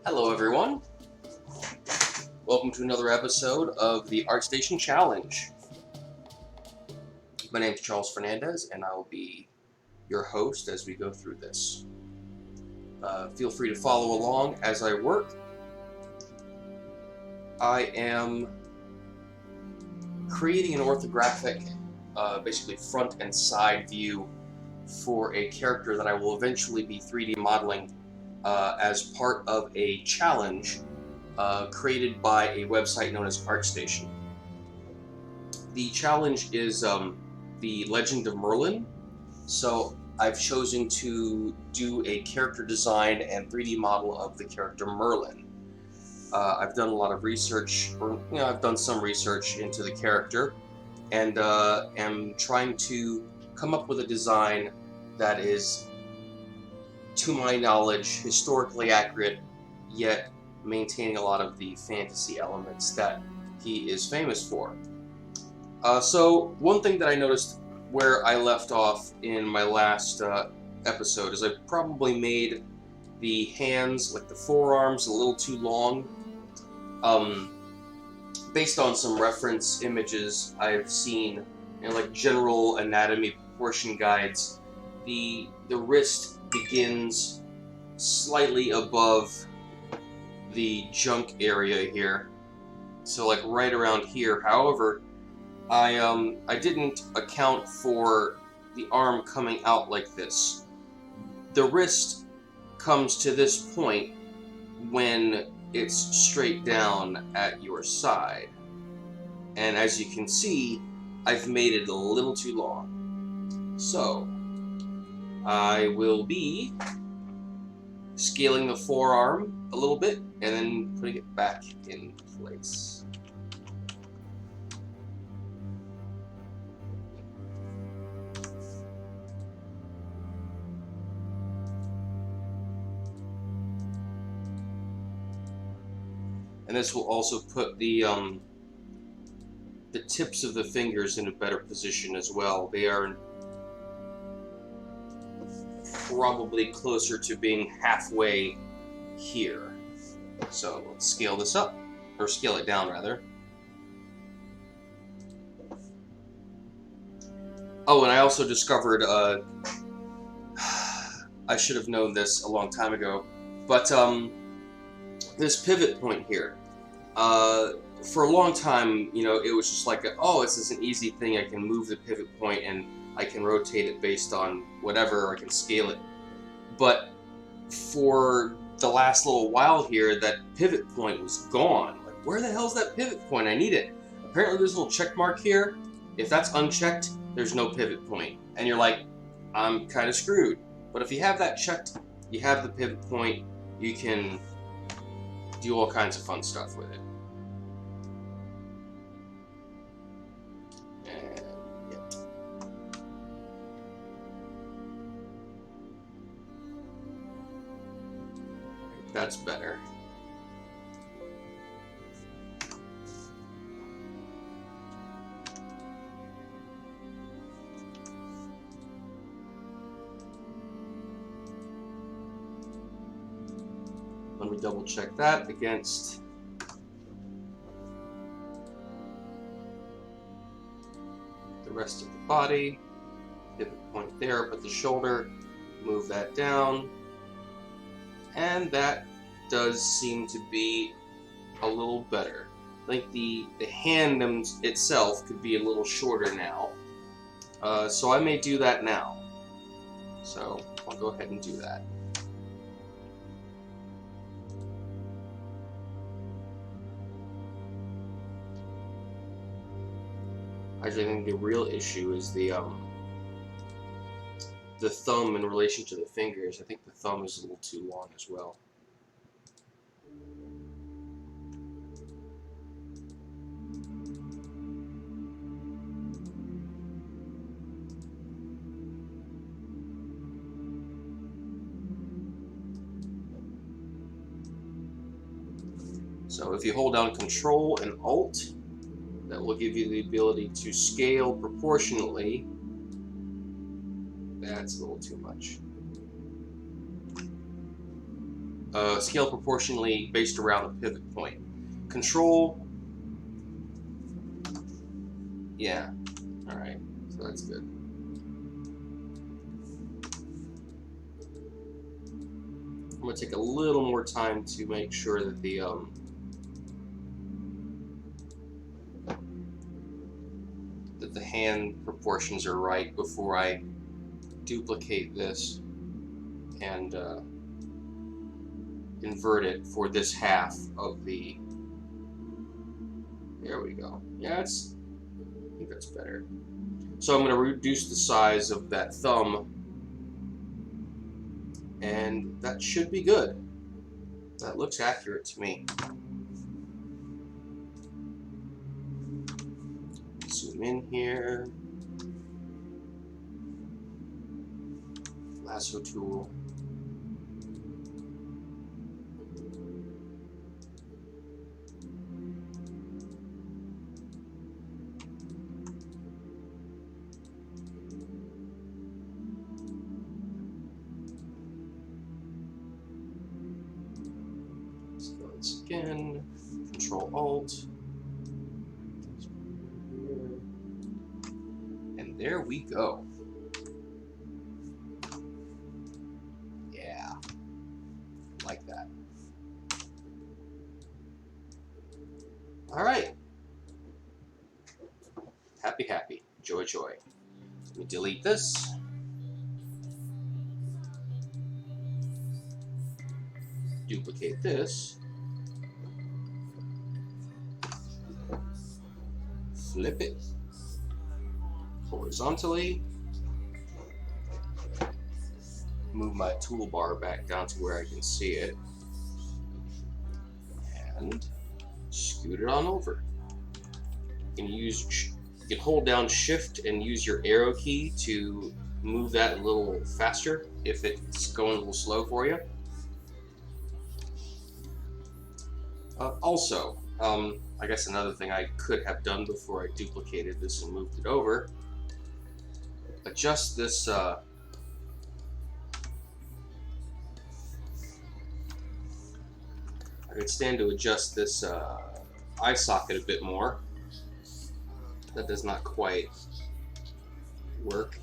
Hello everyone, welcome to another episode of the Artstation Challenge. My name is Charles Fernandez and I will be your host as we go through this. Feel free to follow along as I work. I am creating an orthographic, basically front and side view for a character that I will eventually be 3D modeling as part of a challenge created by a website known as Artstation. The challenge is the Legend of Merlin, so I've chosen to do a character design and 3D model of the character Merlin. I've done a lot of research, I've done some research into the character, and am trying to come up with a design that is, to my knowledge, historically accurate, yet maintaining a lot of the fantasy elements that he is famous for. So one thing that I noticed where I left off in my last episode is I probably made the hands, like the forearms, a little too long. Based on some reference images I've seen in like general anatomy proportion guides, the wrist begins slightly above the junk area here, so like right around here. However, I didn't account for the arm coming out like this. The wrist comes to this point when it's straight down at your side, and as you can see, I've made it a little too long. So I will be scaling the forearm a little bit and then putting it back in place. And this will also put the tips of the fingers in a better position as well. They are probably closer to being halfway here. So let's scale this up, or scale it down rather. Oh, and I also discovered, I should have known this a long time ago, but this pivot point here, for a long time, it was just like, oh, this is an easy thing. I can move the pivot point and I can rotate it based on whatever, I can scale it. But for the last little while here, that pivot point was gone. Like, where the hell's that pivot point? I need it. Apparently there's a little check mark here. If that's unchecked, there's no pivot point. And you're like, I'm kind of screwed. But if you have that checked, you have the pivot point, you can do all kinds of fun stuff with it. That's better. Let me double check that against the rest of the body. Pivot point there, put the shoulder, move that down. And that does seem to be a little better. I think the hand itself could be a little shorter now. So I may do that now. So I'll go ahead and do that. Actually, I think the real issue is the thumb in relation to the fingers. I think the thumb is a little too long as well. So if you hold down Control and Alt, that will give you the ability to scale proportionately. That's a little too much. scale proportionally based around the pivot point. Control, yeah, all right, so that's good. I'm gonna take a little more time to make sure that the hand proportions are right before I duplicate this and invert it for this half of the. There we go. Yeah, I think that's better. So I'm going to reduce the size of that thumb, and that should be good. That looks accurate to me. Zoom in here. Lasso tool. Let's go this again. Control Alt. And there we go. Yeah, like that. All right. Happy, happy. Joy, joy. Let me delete this. Duplicate this. Flip it horizontally. Move my toolbar back down to where I can see it. And scoot it on over. You can hold down Shift and use your arrow key to move that a little faster if it's going a little slow for you. Also, I guess another thing I could have done before I duplicated this and moved it over, adjust this I could stand to adjust this eye socket a bit more. That does not quite work.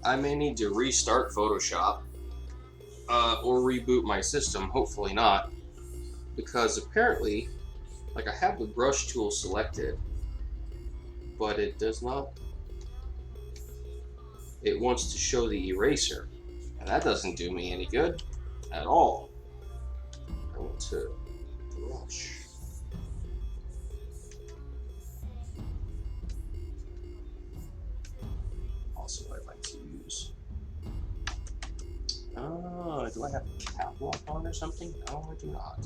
I may need to restart Photoshop or reboot my system, hopefully not, because apparently, like, I have the brush tool selected, but it does not. It wants to show the eraser, and that doesn't do me any good at all. I want to brush. Also, I'd like to use. Do I have a cap lock on or something? No, I do not.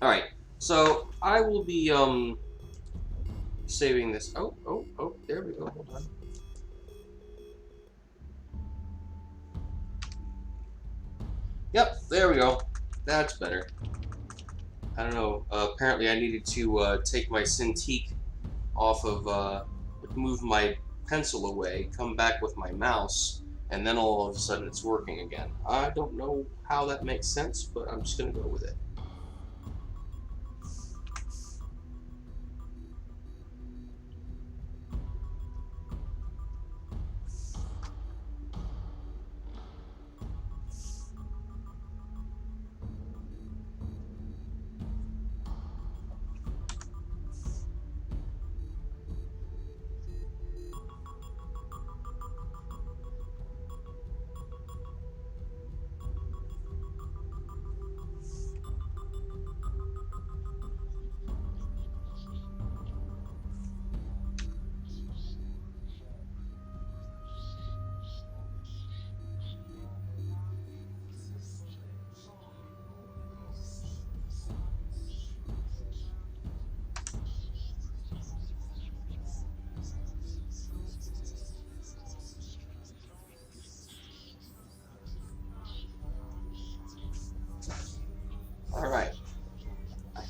All right, so I will be saving this. Oh, there we go. Hold on. Yep, there we go. That's better. I don't know. Apparently, I needed to take my Cintiq off of, move my pencil away, come back with my mouse, and then all of a sudden it's working again. I don't know how that makes sense, but I'm just going to go with it.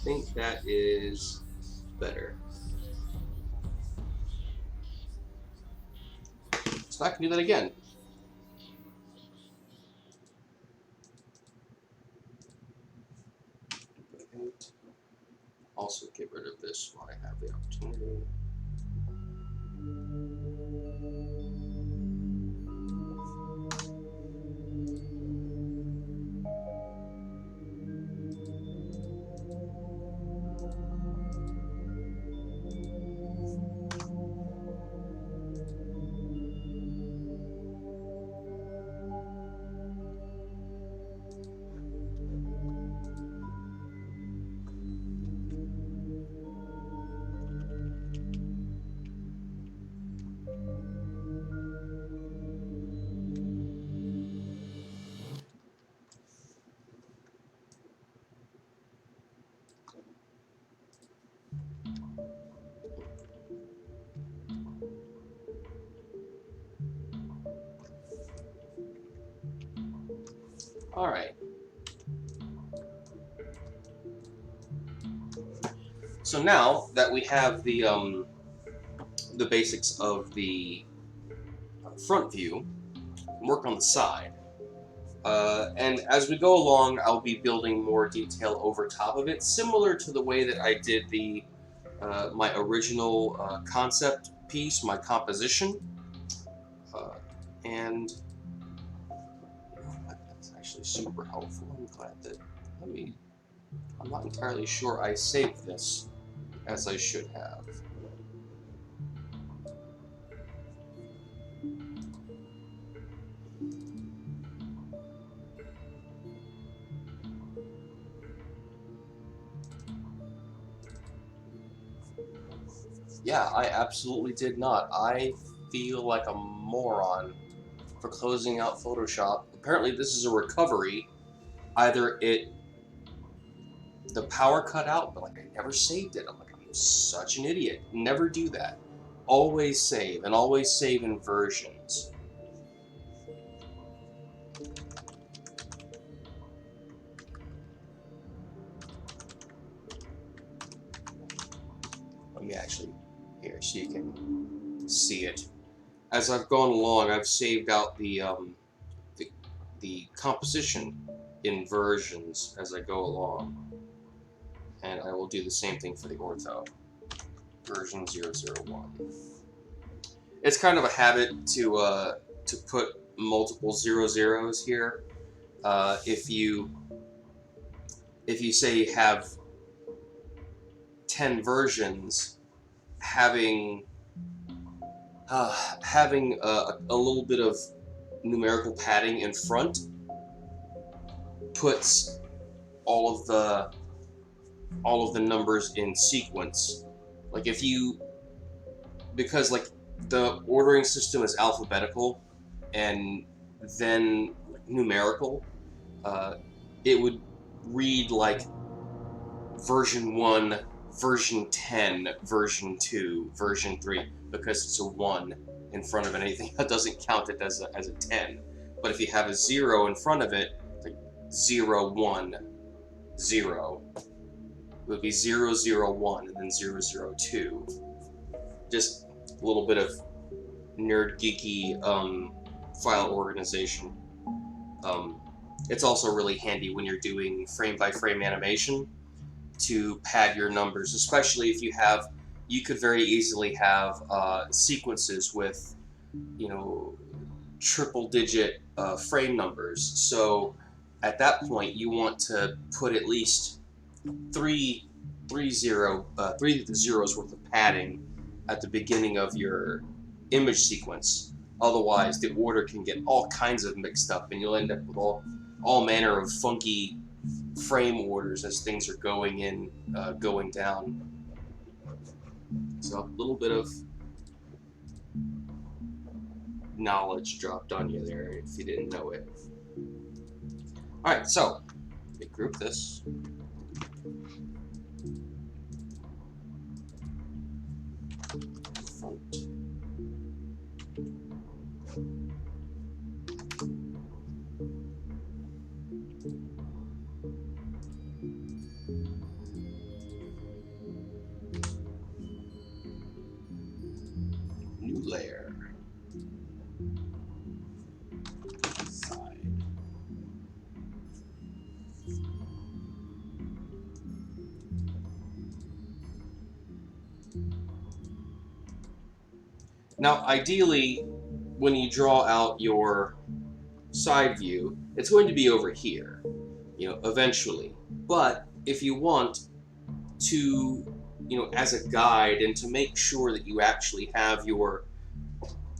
think that is better. So I can do that again. Also get rid of this while I have the opportunity. All right. So now that we have the basics of the front view, work on the side. And as we go along, I'll be building more detail over top of it, similar to the way that I did the my original concept piece, my composition. And that's actually super helpful. I'm glad that, I'm not entirely sure I saved this as I should have. Yeah, I absolutely did not. I feel like a moron for closing out Photoshop. Apparently this is a recovery. Either the power cut out, but like I never saved it. I'm like, I'm such an idiot. Never do that. Always save, and always save in versions. Let me actually, here, so you can see it. As I've gone along, I've saved out the composition in versions as I go along. And I will do the same thing for the ortho. Version 001. It's kind of a habit to put multiple 00s here. If you say have 10 versions, having a little bit of numerical padding in front puts all of the numbers in sequence. Like if you, because like the ordering system is alphabetical and then numerical, it would read like version 1, version 10, version 2, version 3, because it's a 1 in front of anything that doesn't count it as a 10. But if you have a 0 in front of it, it's like 0, 1, 0. It would be 001 and then 002. Just a little bit of nerd geeky file organization. It's also really handy when you're doing frame by frame animation to pad your numbers, especially if you could very easily have sequences with, triple digit frame numbers. So at that point you want to put at least three zeros worth of padding at the beginning of your image sequence. Otherwise, the order can get all kinds of mixed up, and you'll end up with all manner of funky frame orders as things are going in, going down. So a little bit of knowledge dropped on you there if you didn't know it. All right, so let me group this. Front. Now, ideally, when you draw out your side view, it's going to be over here, eventually. But if you want to, as a guide and to make sure that you actually have your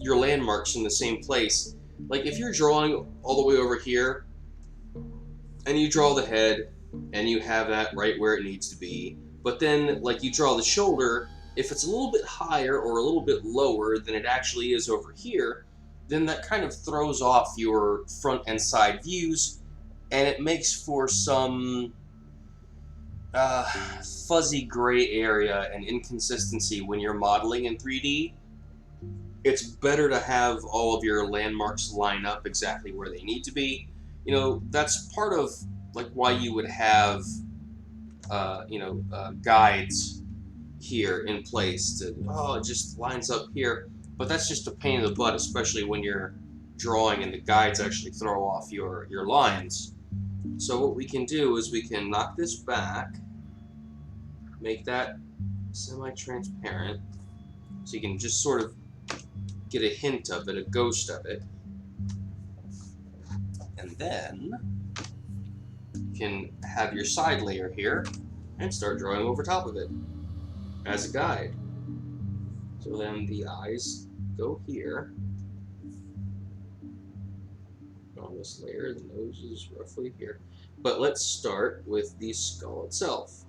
landmarks in the same place, like if you're drawing all the way over here and you draw the head and you have that right where it needs to be, but then like you draw the shoulder, if it's a little bit higher or a little bit lower than it actually is over here, then that kind of throws off your front and side views, and it makes for some uh, fuzzy gray area and inconsistency when you're modeling in 3D. It's better to have all of your landmarks line up exactly where they need to be. That's part of like why you would have guides here in place to, oh, it just lines up here. But that's just a pain in the butt, especially when you're drawing and the guides actually throw off your lines. So what we can do is we can knock this back, make that semi-transparent, so you can just sort of get a hint of it, a ghost of it. And then you can have your side layer here and start drawing over top of it as a guide. So then the eyes go here on this layer, the nose is roughly here. But let's start with the skull itself.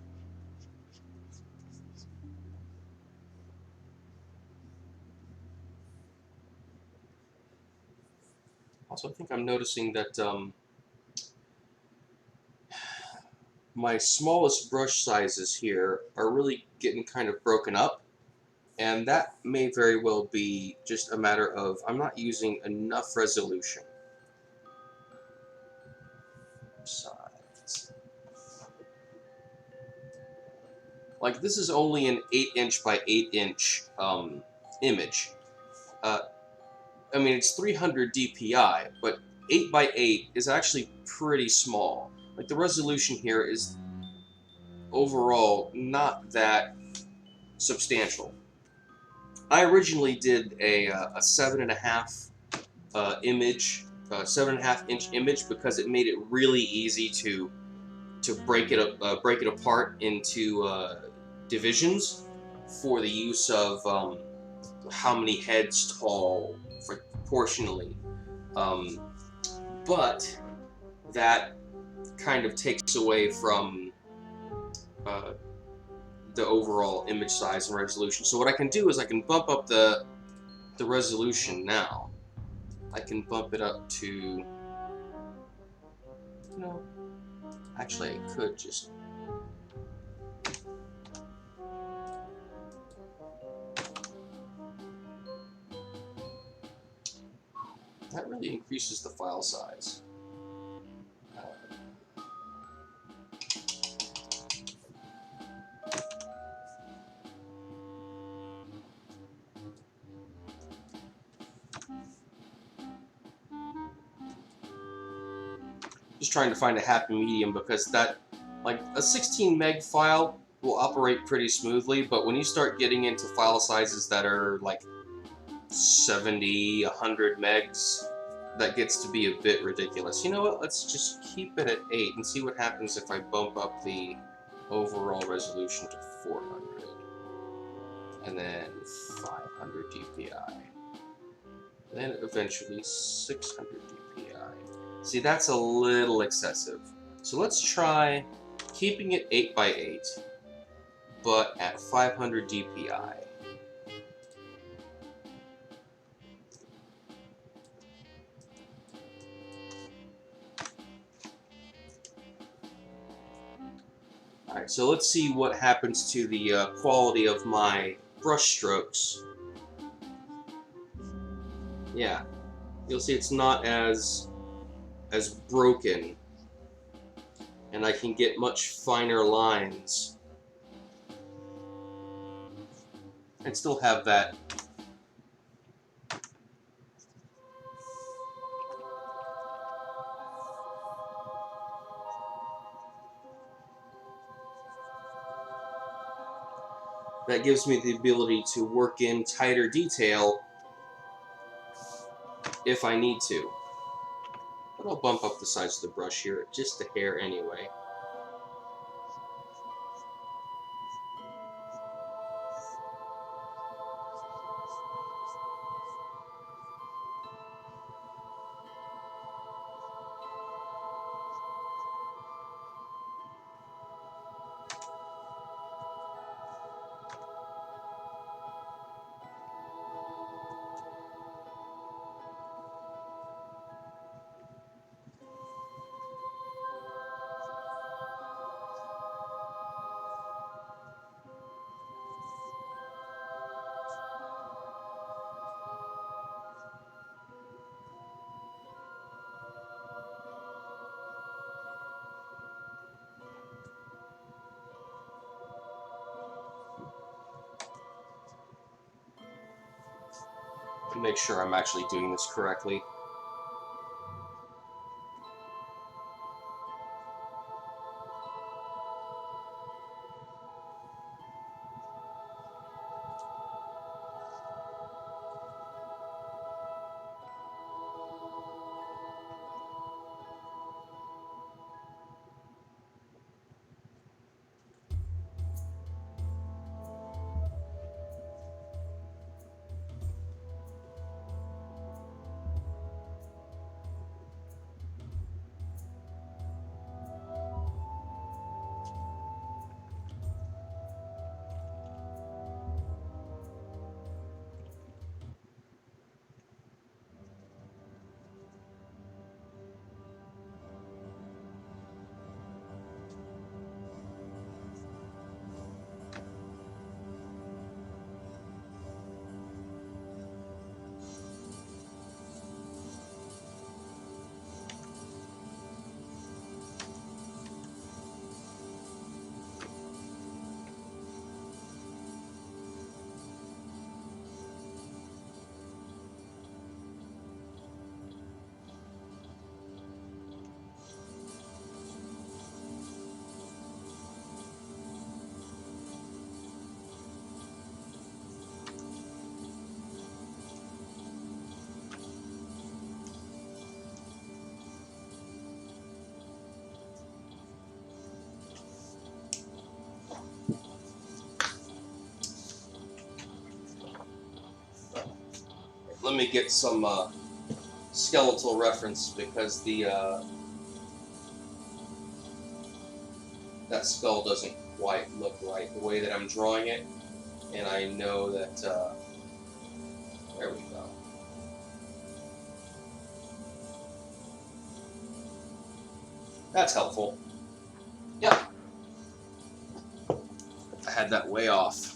Also, I think I'm noticing that my smallest brush sizes here are really getting kind of broken up, and that may very well be just a matter of I'm not using enough resolution. Sides. Like, this is only an 8" by 8" image. I mean, it's 300 DPI, but 8 by 8 is actually pretty small. Like, the resolution here is overall not that substantial. I originally did a 7.5 image, 7.5" image, because it made it really easy to break it up, break it apart into divisions for the use of how many heads tall proportionally. But that kind of takes away from the overall image size and resolution. So what I can do is I can bump up the resolution now. I can bump it up to, actually I could just, that really increases the file size. Just trying to find a happy medium, because that, like, a 16 meg file will operate pretty smoothly, but when you start getting into file sizes that are like 70, 100 megs, that gets to be a bit ridiculous. You know what, let's just keep it at 8 and see what happens if I bump up the overall resolution to 400, and then 500 DPI, and then eventually 600 DPI. See, that's a little excessive. So let's try keeping it 8 by 8, but at 500 DPI. Alright, so let's see what happens to the quality of my brush strokes. Yeah, you'll see it's not as broken, and I can get much finer lines and still have that gives me the ability to work in tighter detail if I need to. But I'll bump up the sides of the brush here, just a hair anyway. Make sure I'm actually doing this correctly. Let me get some skeletal reference, because that skull doesn't quite look right the way that I'm drawing it, and I know that there we go. That's helpful. Yeah, I had that way off.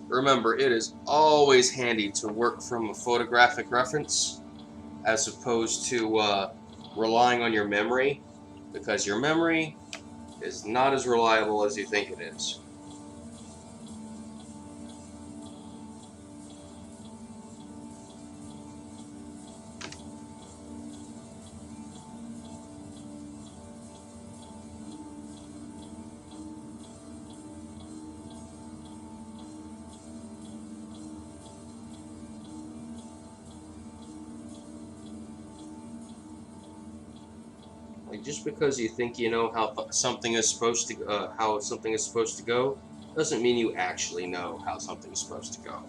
Remember, it is always handy to work from a photographic reference as opposed to relying on your memory, because your memory is not as reliable as you think it is. Just because you think you know how something is supposed to go, doesn't mean you actually know how something is supposed to go.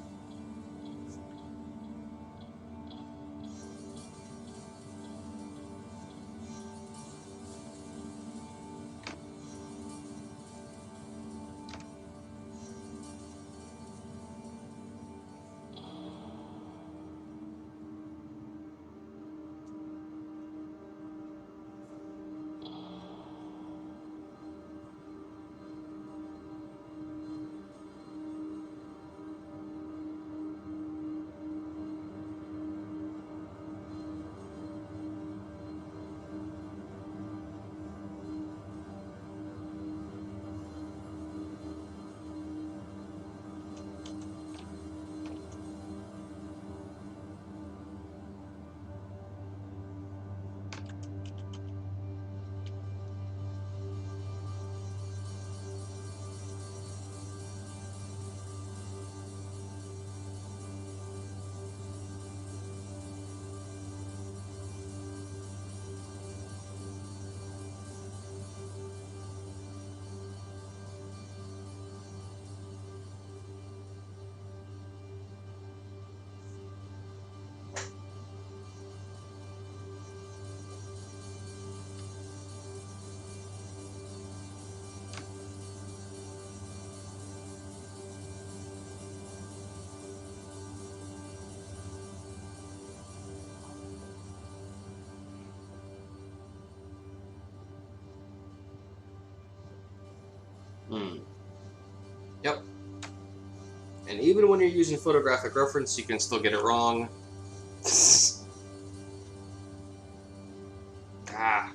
And even when you're using photographic reference, you can still get it wrong. Ah.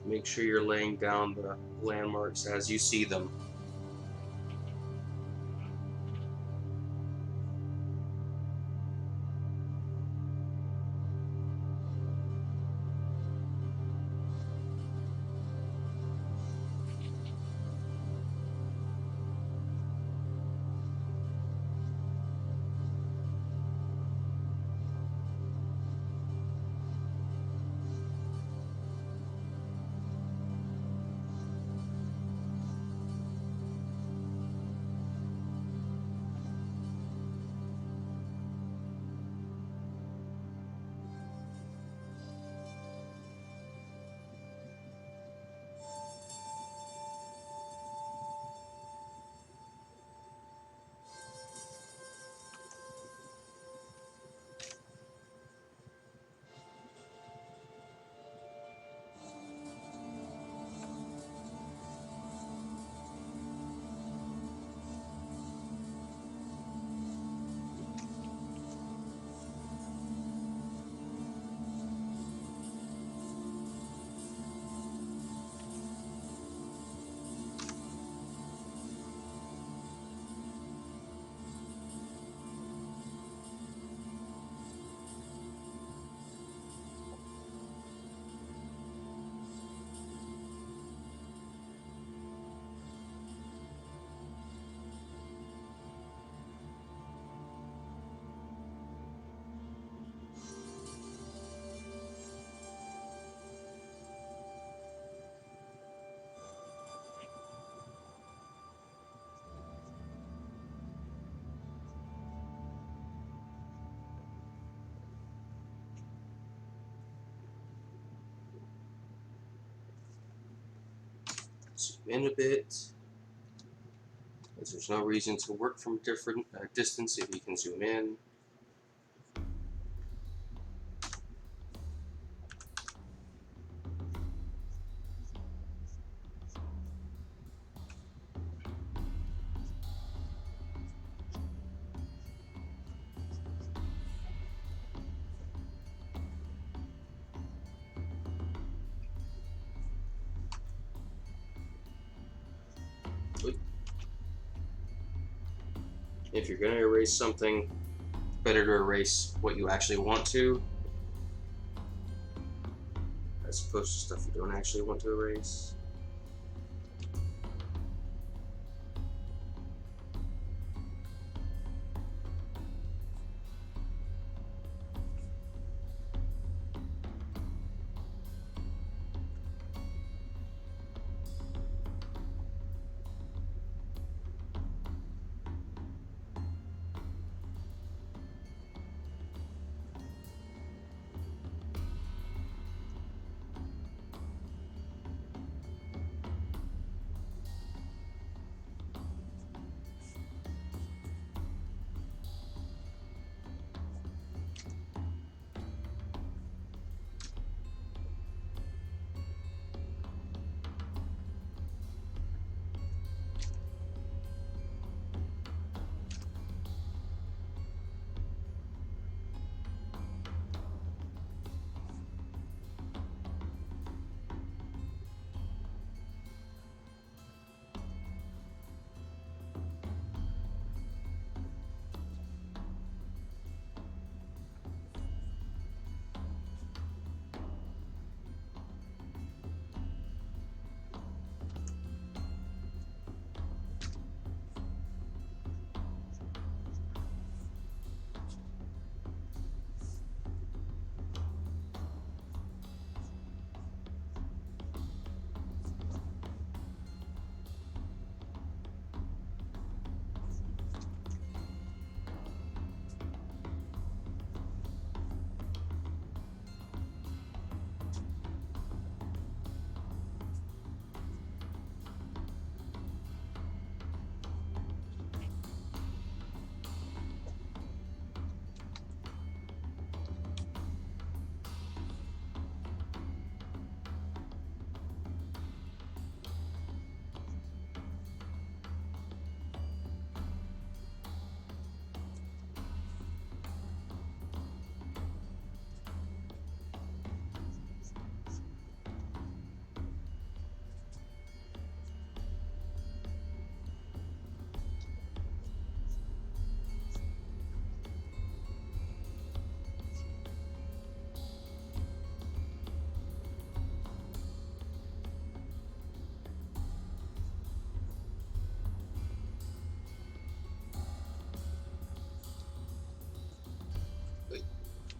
Make sure you're laying down the landmarks as you see them. Zoom in a bit, as there's no reason to work from a different distance if you can zoom in. If you're going to erase something, better to erase what you actually want to, as opposed to stuff you don't actually want to erase.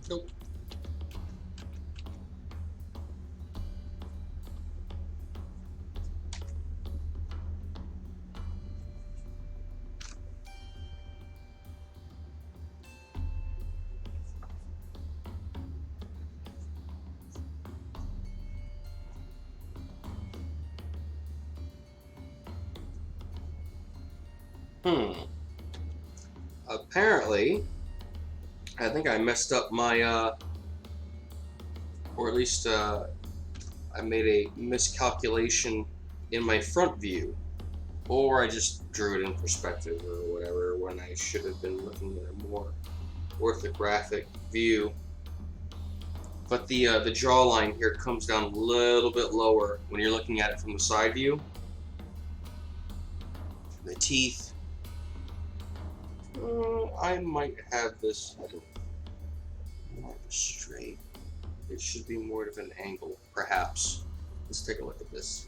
Nope. Apparently, I think I messed up my, or at least I made a miscalculation in my front view. Or I just drew it in perspective or whatever when I should have been looking at a more orthographic view. But the jawline here comes down a little bit lower when you're looking at it from the side view. The teeth, I might have this more of a straight. It should be more of an angle, perhaps. Let's take a look at this.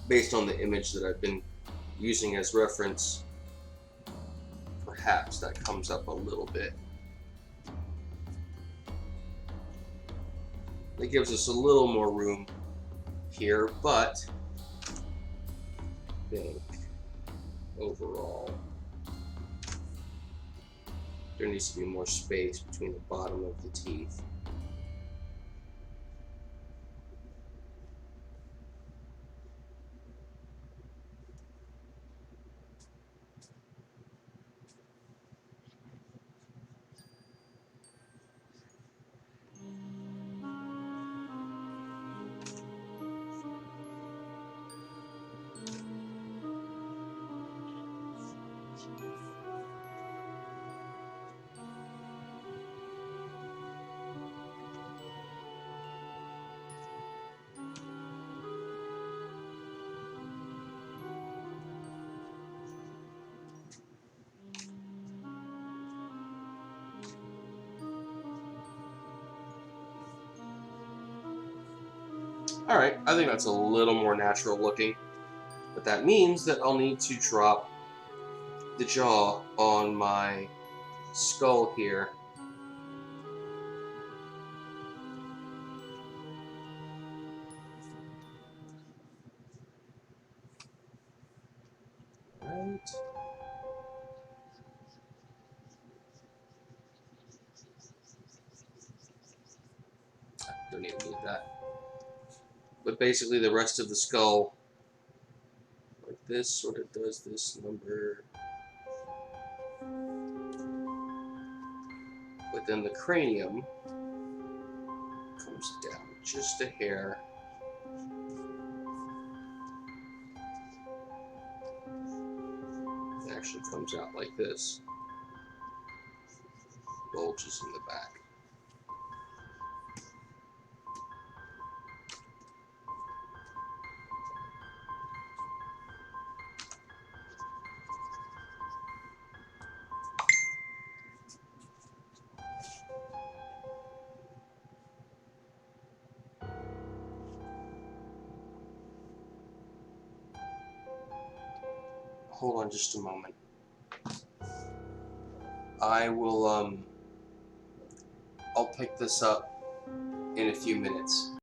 Based on the image that I've been using as reference, perhaps that comes up a little bit. It gives us a little more room here, but I think overall there needs to be more space between the bottom of the teeth. Alright, I think that's a little more natural looking, but that means that I'll need to drop the jaw on my skull here. Right. Don't even need that. But basically the rest of the skull, like this, sort of does this number. But then the cranium comes down just a hair. It actually comes out like this. Bulges in the back. Hold on just a moment. I will, I'll pick this up in a few minutes.